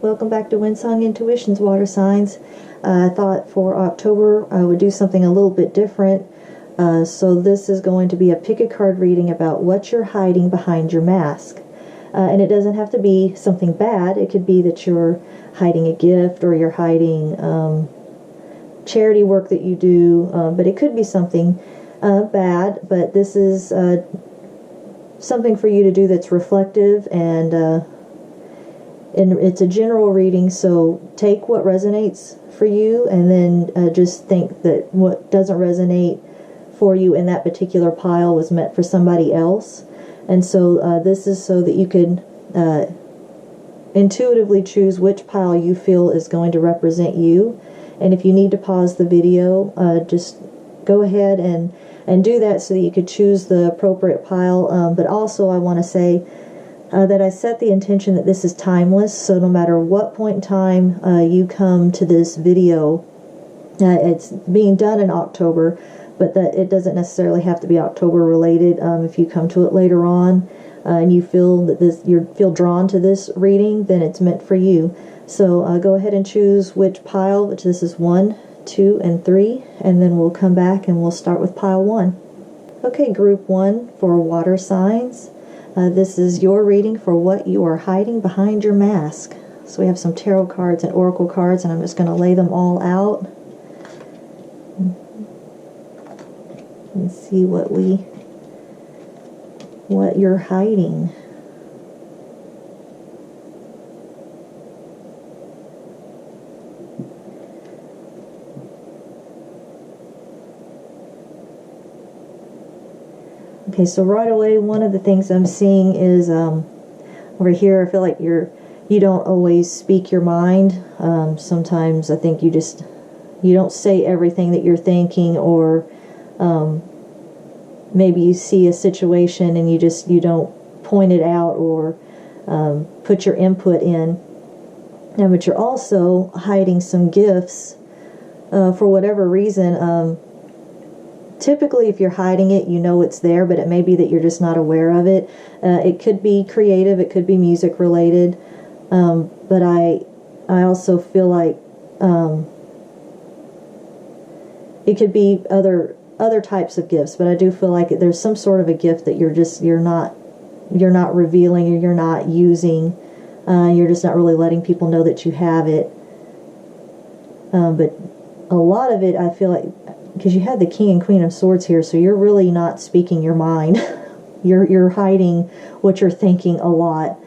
welcome back to Windsong Intuition's Water Signs. I thought for October I would do something a little bit different. So this is going to be a pick a card reading about what you're hiding behind your mask. And it doesn't have to be something bad. It could be that you're hiding a gift, or you're hiding charity work that you do, but it could be something bad. But this is something for you to do that's reflective, and it's a general reading, so take what resonates for you, and then just think that what doesn't resonate for you in that particular pile was meant for somebody else. And so this is so that you could intuitively choose which pile you feel is going to represent you. And if you need to pause the video, just go ahead and do that so that you could choose the appropriate pile. But also I want to say that I set the intention that this is timeless, so no matter what point in time you come to this video, it's being done in October, but that it doesn't necessarily have to be October related. If you come to it later on and you feel that you feel drawn to this reading, then it's meant for you. So go ahead and choose which pile, which this is 1, 2, and 3, and then we'll come back and we'll start with pile 1. Okay, group 1 for water signs. This is your reading for what you are hiding behind your mask. So we have some tarot cards and oracle cards, and I'm just going to lay them all out and see what you're hiding. Okay, so right away, one of the things I'm seeing is over here, I feel like you don't always speak your mind. Sometimes I think you don't say everything that you're thinking, or maybe you see a situation and you don't point it out or put your input in. But you're also hiding some gifts for whatever reason. Typically, if you're hiding it, you know it's there, but it may be that you're just not aware of it. It could be creative, it could be music related, but I also feel like it could be other types of gifts. But I do feel like there's some sort of a gift that you're not revealing, or you're not using. You're just not really letting people know that you have it. But a lot of it, I feel like, because you have the King and Queen of Swords here, so you're really not speaking your mind. You're hiding what you're thinking a lot.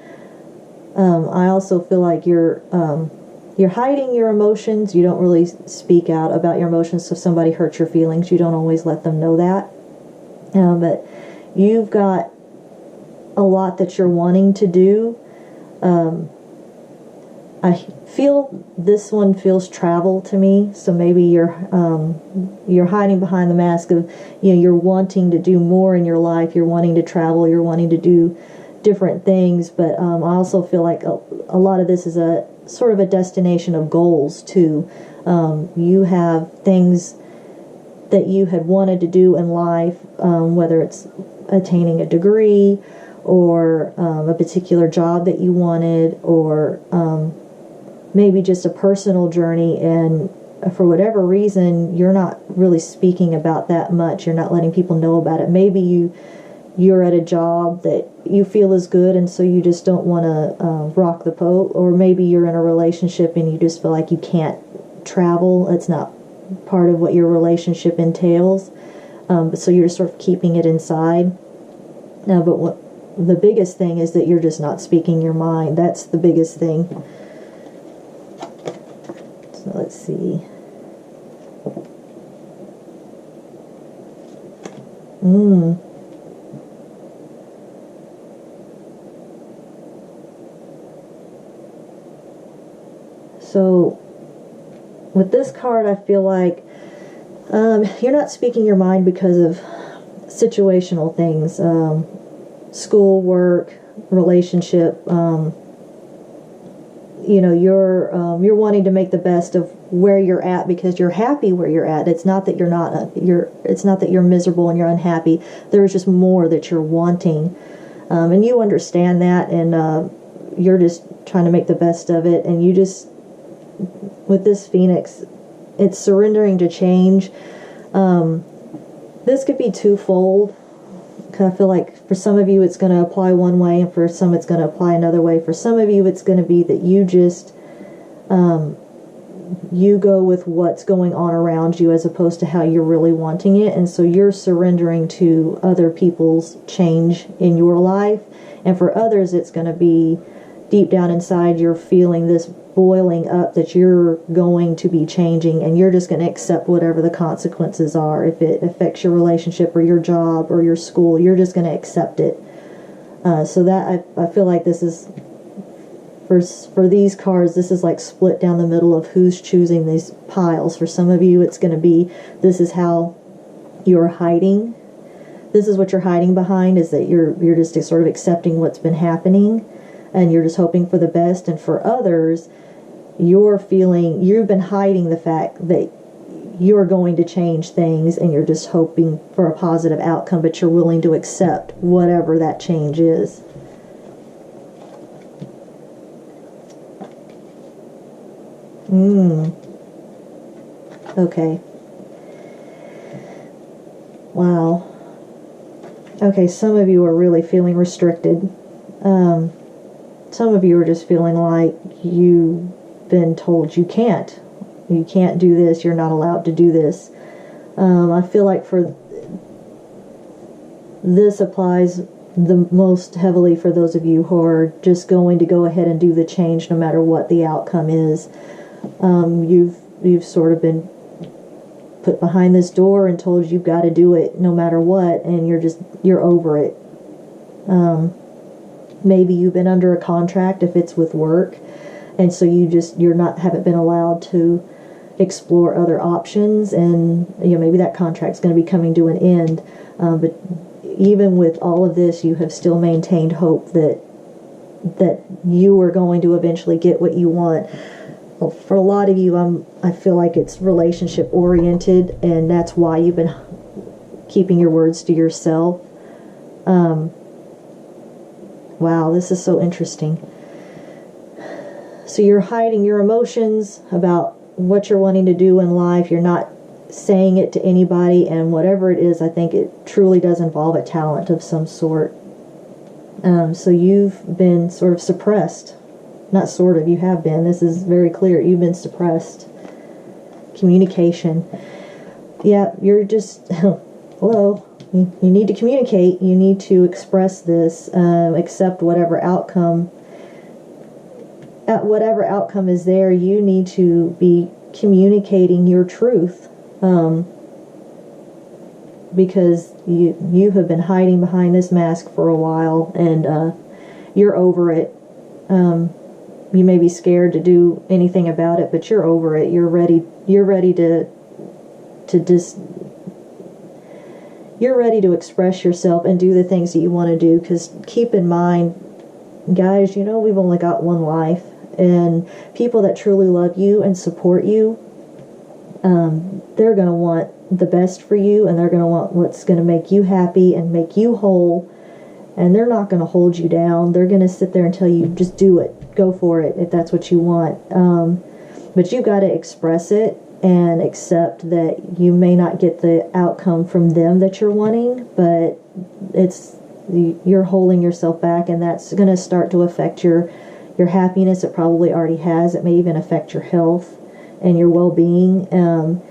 I also feel like you're hiding your emotions. You don't really speak out about your emotions. So if somebody hurts your feelings, you don't always let them know that. But you've got a lot that you're wanting to do. I feel this one feels travel to me, so maybe you're hiding behind the mask of, you're wanting to do more in your life, you're wanting to travel, you're wanting to do different things, but I also feel like a lot of this is a sort of a destination of goals too. You have things that you had wanted to do in life, whether it's attaining a degree, or a particular job that you wanted, or maybe just a personal journey, and for whatever reason you're not really speaking about that much. You're not letting people know about it. Maybe you're at a job that you feel is good, and so you just don't want to rock the boat. Or maybe you're in a relationship and you just feel like you can't travel. It's not part of what your relationship entails, so you're just sort of keeping it inside. But the biggest thing is that you're just not speaking your mind. That's the biggest thing. So let's see. So with this card, I feel like you're not speaking your mind because of situational things, school, work, relationship. You're wanting to make the best of where you're at because you're happy where you're at. It's not that you're not it's not that you're miserable and you're unhappy. There's just more that you're wanting, and you understand that, and you're just trying to make the best of it, and you just, with this Phoenix, it's surrendering to change. This could be twofold. I feel like for some of you it's going to apply one way, and for some it's going to apply another way. For some of you it's going to be that you just you go with what's going on around you as opposed to how you're really wanting it, and so you're surrendering to other people's change in your life. And for others it's going to be deep down inside you're feeling this boiling up that you're going to be changing, and you're just going to accept whatever the consequences are. If it affects your relationship or your job or your school, you're just going to accept it. So that I feel like this is, for these cards, this is like split down the middle of who's choosing these piles. For some of you, it's going to be, this is how you're hiding. This is what you're hiding behind, is that you're just sort of accepting what's been happening, and you're just hoping for the best. And for others, you've been hiding the fact that you're going to change things, and you're just hoping for a positive outcome, but you're willing to accept whatever that change is. Okay. Wow. Okay, some of you are really feeling restricted. Some of you are just feeling like you've been told you can't do this, you're not allowed to do this. I feel like for this applies the most heavily for those of you who are just going to go ahead and do the change no matter what the outcome is. You've sort of been put behind this door and told you've got to do it no matter what, and you're over it. Maybe you've been under a contract if it's with work, and so haven't been allowed to explore other options, and maybe that contract's going to be coming to an end. But even with all of this, you have still maintained hope that you are going to eventually get what you want. Well, for a lot of you, I feel like it's relationship oriented, and that's why you've been keeping your words to yourself. Wow, this is so interesting. So you're hiding your emotions about what you're wanting to do in life. You're not saying it to anybody, and whatever it is, I think it truly does involve a talent of some sort. So you've been sort of suppressed. Not sort of, you have been. This is very clear. You've been suppressed. Communication. Yeah, you're just, hello. You need to communicate. You need to express this, accept whatever outcome. At whatever outcome is there, you need to be communicating your truth, because you have been hiding behind this mask for a while, and you're over it. You may be scared to do anything about it, but you're over it. You're ready to express yourself and do the things that you want to do. Because keep in mind, guys, we've only got one life, and people that truly love you and support you, they're going to want the best for you, and they're going to want what's going to make you happy and make you whole, and they're not going to hold you down. They're going to sit there and tell you, just do it, go for it if that's what you want. But you got to express it and accept that you may not get the outcome from them that you're wanting, but you're holding yourself back, and that's going to start to affect your happiness. It probably already has. It may even affect your health and your well-being. And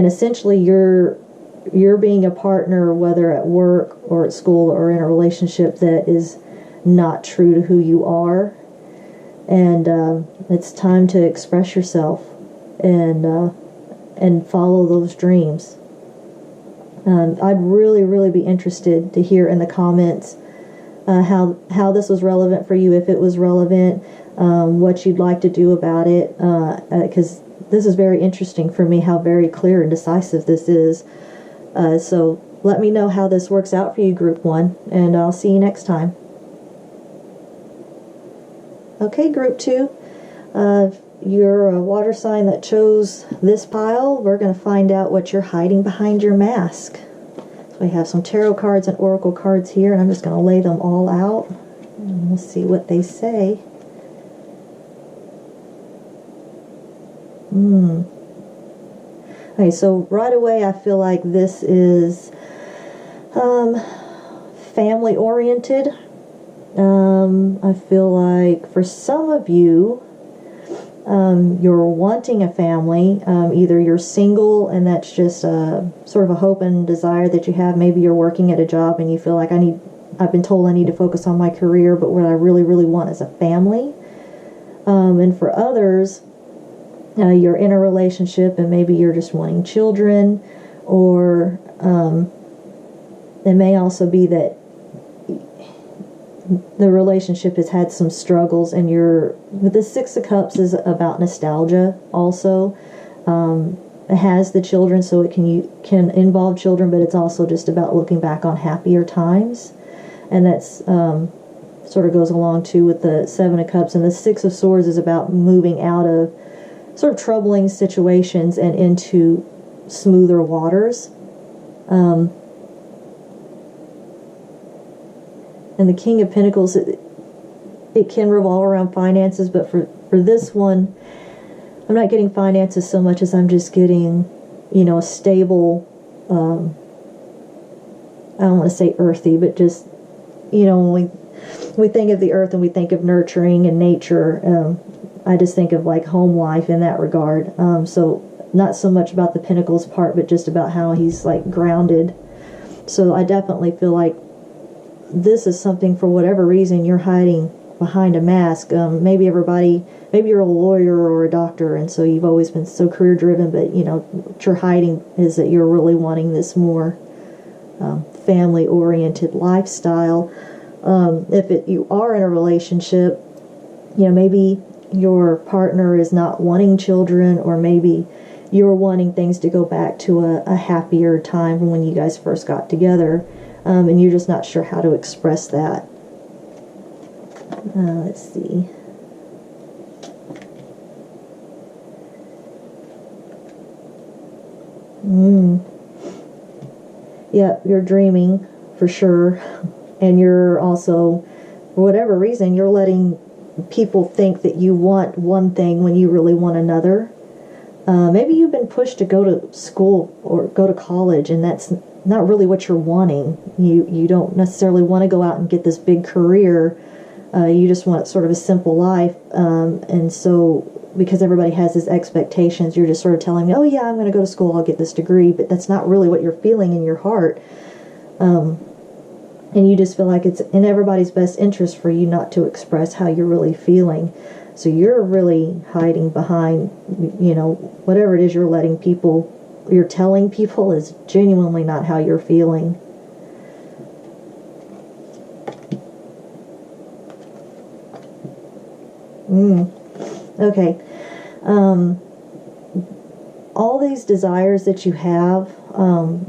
essentially you're being a partner, whether at work or at school or in a relationship, that is not true to who you are. And it's time to express yourself and follow those dreams. I'd really, really be interested to hear in the comments how this was relevant for you, if it was relevant, what you'd like to do about it, because this is very interesting for me, how very clear and decisive this is. So let me know how this works out for you, Group 1, and I'll see you next time. Okay, Group 2, you're a water sign that chose this pile. We're going to find out what you're hiding behind your mask. So we have some tarot cards and oracle cards here, and I'm just going to lay them all out, and we'll see what they say. Okay, so right away I feel like this is family oriented. I feel like for some of you, you're wanting a family. Either you're single and that's just sort of a hope and desire that you have. Maybe you're working at a job and you feel like I've been told I need to focus on my career, but what I really, really want is a family. And for others, you're in a relationship and maybe you're just wanting children, or it may also be that the relationship has had some struggles, and the Six of Cups is about nostalgia also. It has the children, so it can involve children, but it's also just about looking back on happier times. And that's sort of goes along too with the Seven of Cups. And the Six of Swords is about moving out of sort of troubling situations and into smoother waters. And the King of Pentacles, it can revolve around finances, but for this one, I'm not getting finances so much as I'm just getting, a stable, I don't want to say earthy, but just, when we think of the earth and we think of nurturing and nature, I just think of like home life in that regard. So not so much about the Pentacles part, but just about how he's like grounded. So I definitely feel like this is something, for whatever reason, you're hiding behind a mask. Maybe you're a lawyer or a doctor, and so you've always been so career driven, but what you're hiding is that you're really wanting this more family oriented lifestyle. If you are in a relationship, maybe your partner is not wanting children, or maybe you're wanting things to go back to a happier time from when you guys first got together. And you're just not sure how to express that. Let's see. Yeah, you're dreaming for sure. And you're also, for whatever reason, you're letting people think that you want one thing when you really want another. Maybe you've been pushed to go to school or go to college, and that's not really what you're wanting. You don't necessarily want to go out and get this big career. You just want sort of a simple life. And so because everybody has these expectations, you're just sort of telling me, oh yeah, I'm going to go to school, I'll get this degree. But that's not really what you're feeling in your heart. And you just feel like it's in everybody's best interest for you not to express how you're really feeling. So you're really hiding behind, whatever it is you're telling people is genuinely not how you're feeling. Okay. All these desires that you have,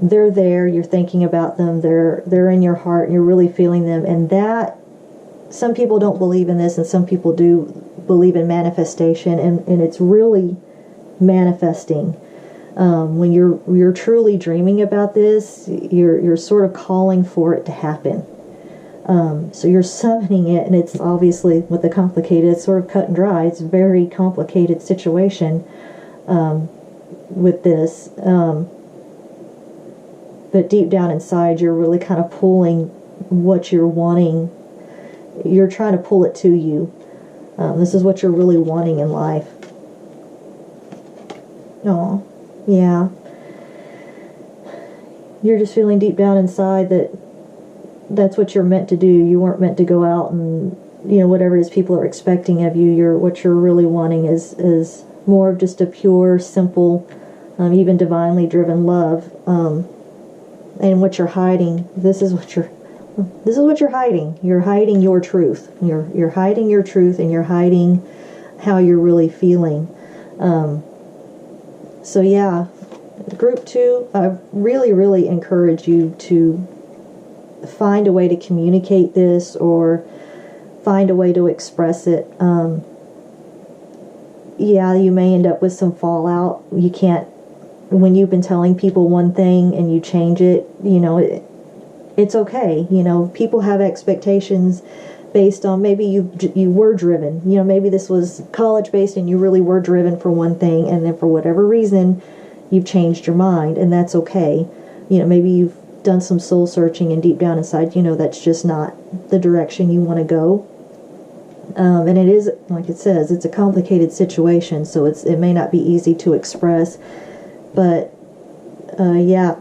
they're there, you're thinking about them, they're in your heart, you're really feeling them, and that, some people don't believe in this, and some people do believe in manifestation, and it's really manifesting. When you're truly dreaming about this, you're sort of calling for it to happen. So you're summoning it, and it's obviously, with the complicated, it's sort of cut and dry. It's a very complicated situation with this. But deep down inside, you're really kind of pulling what you're wanting. You're trying to pull it to you. This is what you're really wanting in life. Oh, yeah. You're just feeling deep down inside that that's what you're meant to do. You weren't meant to go out and, whatever it is people are expecting of you. What you're really wanting is more of just a pure, simple, even divinely driven love. And what you're hiding, this is what you're hiding. You're hiding your truth. You're hiding your truth, and you're hiding how you're really feeling. So yeah, group 2, I really, really encourage you to find a way to communicate this, or find a way to express it. Yeah, you may end up with some fallout. You can't, when you've been telling people one thing and you change it, it's okay. People have expectations based on maybe you were driven. You know, maybe this was college based and you really were driven for one thing, and then for whatever reason you've changed your mind, and that's okay. You know, maybe you've done some soul searching, and deep down inside, you know, that's just not the direction you want to go. And it is, like it says, it's a complicated situation, so it may not be easy to express, but yeah,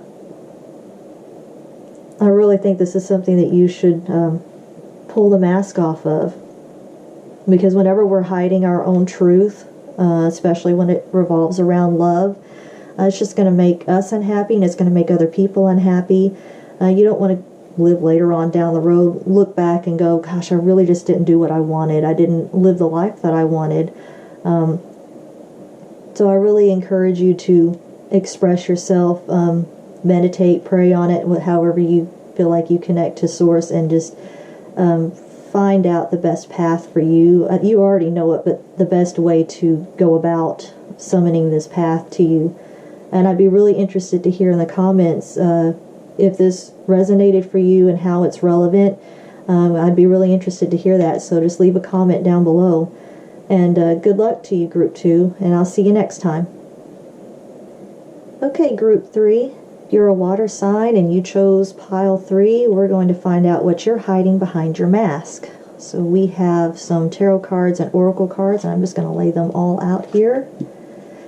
I really think this is something that you should pull the mask off of, because whenever we're hiding our own truth, especially when it revolves around love, it's just going to make us unhappy, and it's going to make other people unhappy. You don't want to live later on down the road, look back and go, gosh, I really just didn't do what I wanted. I didn't live the life that I wanted. So I really encourage you to express yourself, meditate, pray on it, however you feel like you connect to Source, and just find out the best path for you. You already know it, but the best way to go about summoning this path to you. And I'd be really interested to hear in the comments if this resonated for you and how it's relevant. I'd be really interested to hear that, so just leave a comment down below. And good luck to you, Group 2, and I'll see you next time. Okay, Group 3, you're a water sign and you chose pile 3. We're going to find out what you're hiding behind your mask. So we have some tarot cards and oracle cards, and I'm just going to lay them all out here.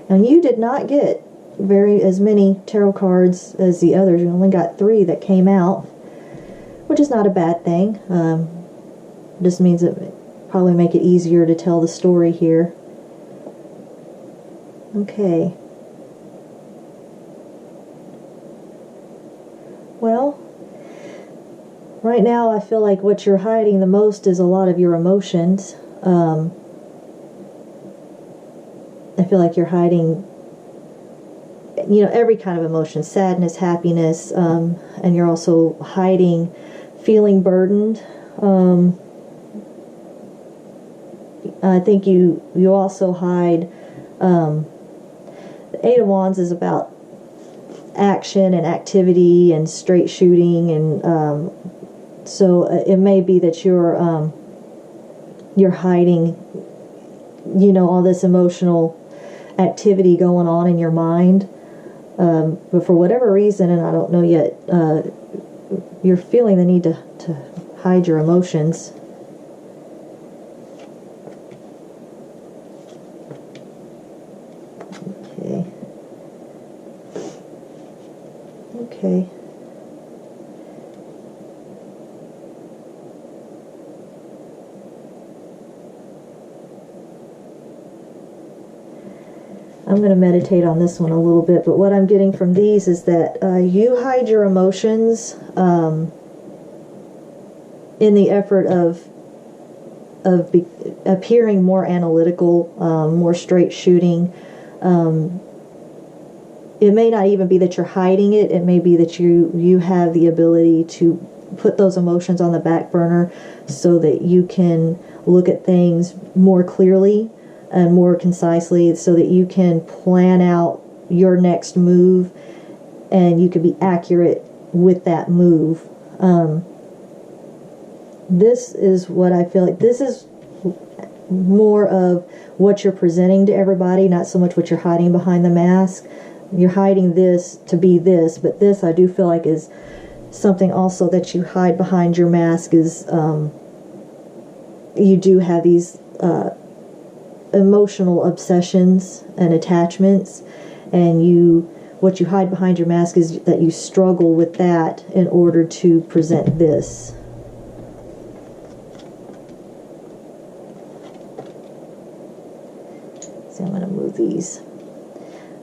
And you did not get as many tarot cards as the others. You only got 3 that came out, which is not a bad thing. Just means it probably make it easier to tell the story here. Okay. Well, right now I feel like what you're hiding the most is a lot of your emotions. I feel like you're hiding, you know, every kind of emotion, sadness, happiness, and you're also hiding feeling burdened. I think you also hide, the 8 of Wands is about action and activity and straight shooting, and so it may be that you're hiding, you know, all this emotional activity going on in your mind. But for whatever reason, and I don't know yet, you're feeling the need to hide your emotions. Okay. Okay. I'm going to meditate on this one a little bit, but what I'm getting from these is that you hide your emotions in the effort of appearing more analytical, more straight shooting. It may not even be that you're hiding it. It may be that you have the ability to put those emotions on the back burner so that you can look at things more clearly and more concisely, so that you can plan out your next move and you can be accurate with that move. This is what I feel like. This is more of what you're presenting to everybody, not so much what you're hiding behind the mask. You're hiding this to be this, but this I do feel like is something also that you hide behind your mask is you do have these emotional obsessions and attachments, and what you hide behind your mask is that you struggle with that in order to present this. So I'm going to move these.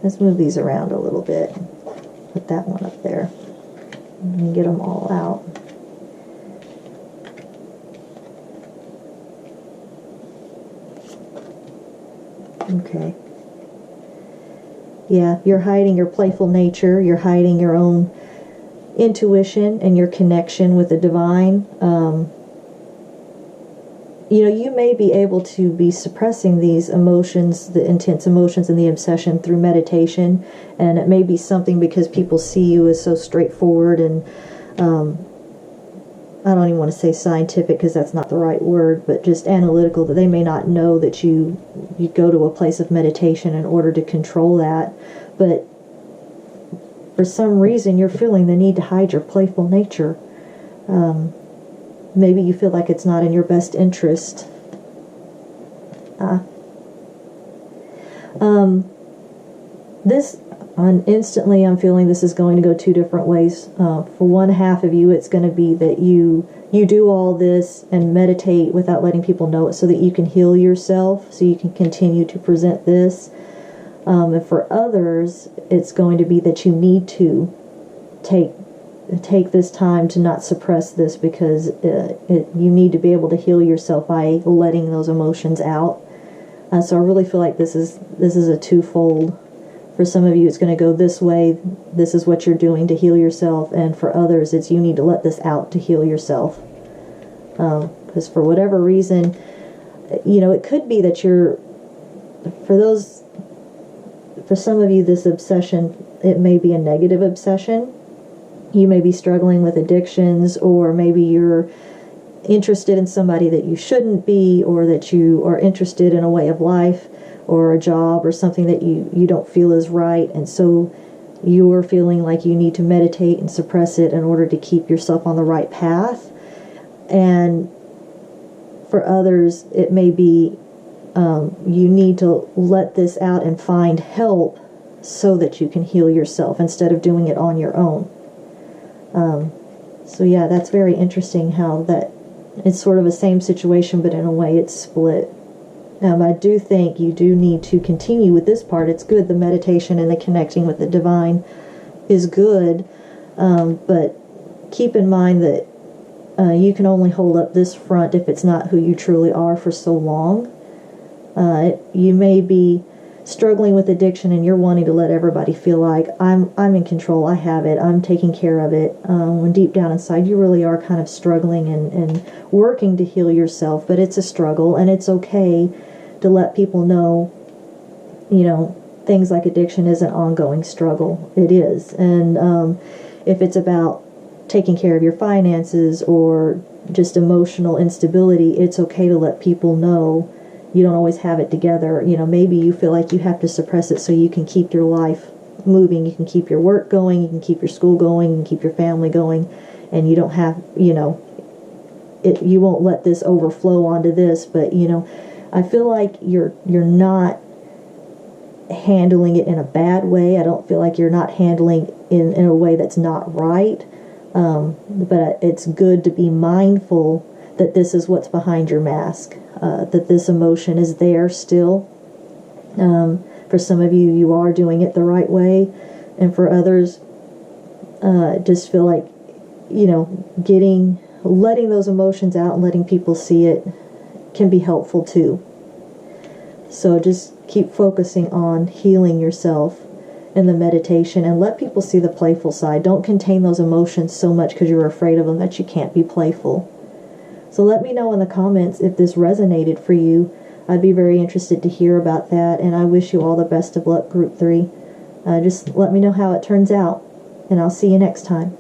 Let's move these around a little bit. Put that one up there and get them all out. Okay. Yeah, you're hiding your playful nature. You're hiding your own intuition and your connection with the divine. You know, you may be able to be suppressing these emotions, the intense emotions and the obsession, through meditation, and it may be something because people see you as so straightforward and I don't even want to say scientific because that's not the right word, but just analytical, that they may not know that you go to a place of meditation in order to control that. But for some reason, you're feeling the need to hide your playful nature. Maybe you feel like it's not in your best interest. Instantly I'm feeling this is going to go two different ways. For one half of you, it's going to be that you do all this and meditate without letting people know it so that you can heal yourself, so you can continue to present this. And for others, it's going to be that you need to take this time to not suppress this, because you need to be able to heal yourself by letting those emotions out. So I really feel like this is a twofold. For some of you, it's going to go this way. This is what you're doing to heal yourself. And for others, it's you need to let this out to heal yourself. Because for whatever reason, it could be that for some of you, this obsession, it may be a negative obsession. You may be struggling with addictions, or maybe you're interested in somebody that you shouldn't be, or that you are interested in a way of life or a job or something that you don't feel is right, and so you're feeling like you need to meditate and suppress it in order to keep yourself on the right path. And for others, it may be you need to let this out and find help so that you can heal yourself instead of doing it on your own. So yeah, that's very interesting how that it's sort of the same situation, but in a way it's split. I do think you do need to continue with this part. It's good. The meditation and the connecting with the divine is good. But keep in mind that you can only hold up this front if it's not who you truly are for so long. You may be struggling with addiction and you're wanting to let everybody feel like I'm in control, I have it, I'm taking care of it, when deep down inside you really are kind of struggling and working to heal yourself. But it's a struggle, and it's okay to let people know, things like addiction is an ongoing struggle. It is. And if it's about taking care of your finances or just emotional instability, it's okay to let people know you don't always have it together. Maybe you feel like you have to suppress it so you can keep your life moving. You can keep your work going. You can keep your school going. You can keep your family going. And you don't have, you won't let this overflow onto this. But, I feel like you're not handling it in a bad way. I don't feel like you're not handling in a way that's not right. But it's good to be mindful that this is what's behind your mask. That this emotion is there still. For some of you, you are doing it the right way. And for others, just feel like, letting those emotions out and letting people see it can be helpful too. So just keep focusing on healing yourself in the meditation, and let people see the playful side. Don't contain those emotions so much because you're afraid of them that you can't be playful. So let me know in the comments if this resonated for you. I'd be very interested to hear about that, and I wish you all the best of luck, Group 3. Just let me know how it turns out, and I'll see you next time.